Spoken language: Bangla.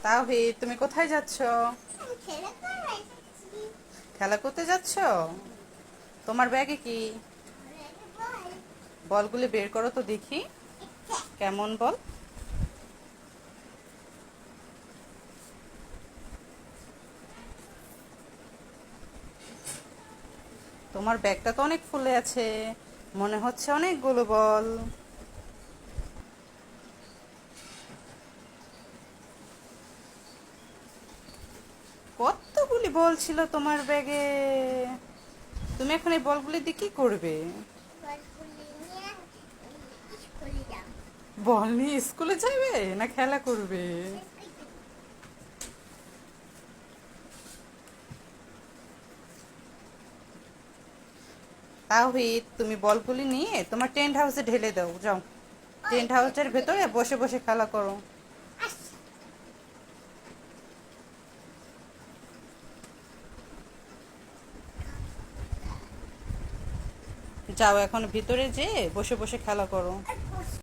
তাওহিদ, তুমি কোথায় যাচ্ছ? খেলা করে এসেছি। খেলা করতে যাচ্ছ? তোমার ব্যাগে কি? বলগুলি বের করো তো দেখি। কেমন বল? তোমার ব্যাগটা তো অনেক ফুলে আছে, মনে হচ্ছে অনেকগুলো বল। কতগুলি বল ছিল তোমার ব্যাগে? তুমি এখন এই বলগুলি দিয়ে কি করবে? বলগুলি নিয়ে স্কুলে যাব। বল নিয়ে স্কুলে যাবে না খেলা করবে? তাওহিদ, তুমি বলগুলি নিয়ে তোমার টেন্ট হাউসে ঢেলে দাও, যাও। টেন্ট হাউসের ভেতরে বসে বসে খেলা করো। যাও এখন ভিতরে যেয়ে বসে বসে খেলা করো।